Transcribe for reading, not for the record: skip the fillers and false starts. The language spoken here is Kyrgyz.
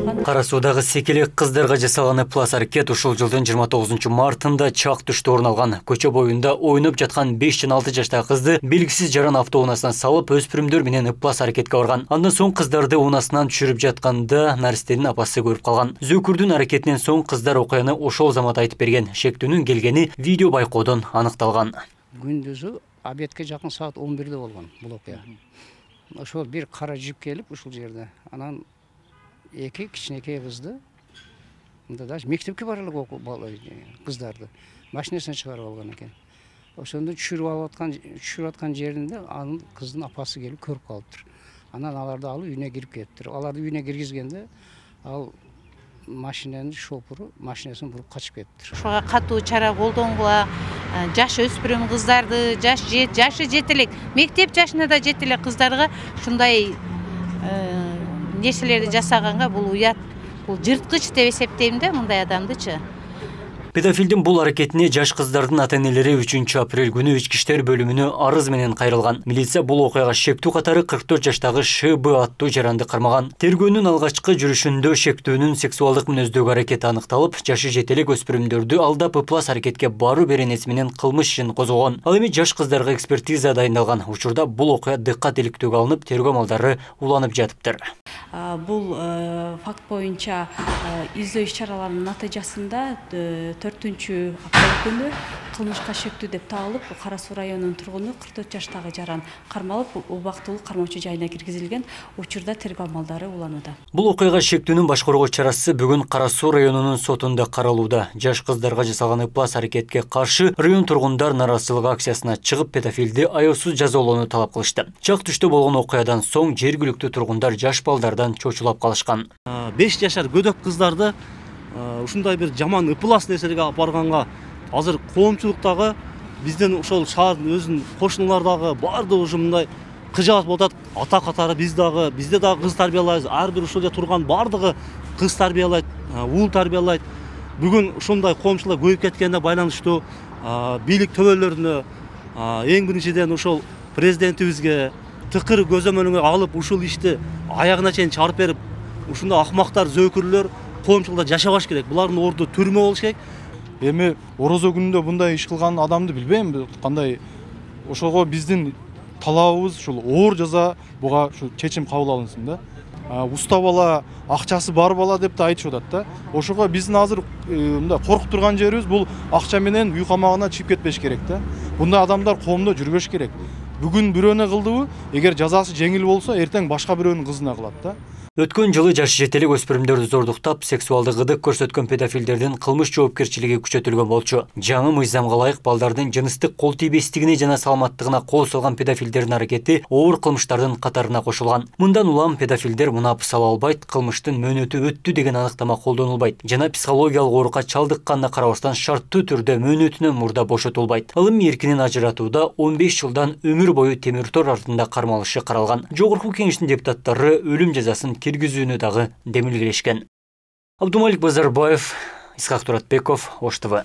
алган. Кара Суудагы секелек кыздарга жасалган ыплас аракет ушул жылдын 29-мартында чак түштө орун алган. Көчө боюнда ойноп жаткан 5 жана 6 жаштагы кызды белгисиз жаран автоунаасынан салып, өспүрүмдөр менен ыплас аракетке барган. Андан соң кыздарды унаасынан түшүрүп жатканда наристенин апасы көрүп калган. Зөкүрдүн аракетинен соң кыздар окуяны ошол замат айтып берген. Шектүүнүн келгени видео байкоодон аныкталган. Күндүзү обедке жакын саат 11-де болгон бул окуя. Ошол бир кара жип келип ушул жерде. Анан эки кичинекей кызды, мында даже мектепке бара элек кыздарды машинасынан чыгарып алган экен. Ошондо түшүрүп аткан жеринде анын кыздын апасы келип көрүп калыптыр. Анан аларды алып үйүнө кирип кетиптир. Аларды үйүнө киргизгенде ал машинанын шопуру машинасын буруп качып кетиптир. Ошого катуу чара колдонгула, жаш өспүрүм кыздарды, жашы жете элек, мектеп жашына да жете элек кыздарга ушундай нерселерди жасаганга бул уят, бул жырткыч деп эсептейм да мындай адамдычы. Педофилдин бул аракетине жаш кыздардын ата-энелери 3 апрель күнү ички иштер бөлүмүнө арыз менен кайрылган. Милиция бул окуяга шектүү катары 44 жаштагы ШБ аттуу жаранды кармаган. Тергөөнүн алгачкы жүрүшүндө шектүүнүн сексуалдык мүнөздөгү аракети аныкталып, жашы жетелек өспүрүмдөрдү алдап ыплас аракетке баруу беренеси менен кылмыш ишин козгогон. Ал эми жаш кыздарга экспертиза дайындалган. Учурда бул окуя дыккат иликтөөгө алынып, тергөө малдары уланып жатыптыр. Бул факт боюнча издөө иш-чараларынын натыйжасында 4-апрель күнү кылмышка шектүү деп табылып, Кара Суу районунун тургуну 44 жаштагы жаран кармалып, убактылуу кармоочу жайына киргизилген. Учурда тергөө амалдары уланууда. Бул окуяга шектүүнүн башкаруу чарасы бүгүн Кара Суу районунун сотунда каралууда. Жаш кыздарга жасалган ыплас аракетке каршы район тургундар нааразычылык акциясына чыгып, педофилди аяусuz жазалоону талап кылышты. Чак түштө болгон окуядан соң жергиликтүү тургундар жаш балдардан чочулап калышкан. 5 жашар көдөк кыздарды ушундай бир жаман ыплас нерселерге алып барганга азыр коомчулуктагы биздин ошол шаардын өзүнүн кошуналардагы баардыгы ушу мындай кыжаат болуп атат. Ата катары бизде дагы кыз тарбиялайбыз. Ар бир ушул жерде турган баардыгы кыз тарбиялайт, уул тарбиялайт. Бүгүн ушундай коомчулар көбөйүп кеткенине байланыштуу бийлик төбөлөрүнө эң биринчиден ошол президентибизге тыкыр көзөмөлүнгө алып ушул ишти аягына чейин чыгарып берип, ушундай акмактар, зөөкүрлөр коомчулукта жашабаш керек. Булардын орду түрмө болуш керек. Эми орозо күнүндө мындай иш кылган адамды билбейм, кандай. Ошого биздин талабыбыз ушул оор жаза буга ушу чечим кабыл алынсын да. Уста бала, акчасы бар бала деп да айтышып атат да. Ошого биздин азыр мындай коркуп турган жерибиз бул акча менен үй камагына чыгып кетпеш керек да. Бундай адамдар коомдо жүрбөш керек. Бүгүн бирөөнө кылдыбы, эгер жазасы жеңил болсо, эртең башка бирөөнүн кызына кылат да. Өткөн жылы жашы жетелек өспүрүмдөрдү зордуктап, сексуалдык ыдык көрсөткөн педофилдердин кылмыш жоопкерчилиги күчөтүлгөн болчу. Жаңы мыйзамга ылайык балдардын жыныстык кол тийбестигине жана саламаттыгына кол салган педофилдердин аракети оор кылмыштардын катарына кошулган. Мындан улам педофилдер мунапы сала албайт, кылмыштын мөөнөтү өттү деген аныктама колдонулбайт. Жана психологиялык оорукка чалдыкканына карабастан шарттуу түрдө мөөнөтүнөн мурда бошотулбайт. Ал эми эркинин ажыратууда 15 жылдан өмүр бою темир тор артында кармалышы каралган. Жогорку кеңештин депутаттары өлүм жазасын киргизүүнү дагы демилгелешкен. Абдумалик Базарбаев, Исхак Туратбеков, Ош ТВ.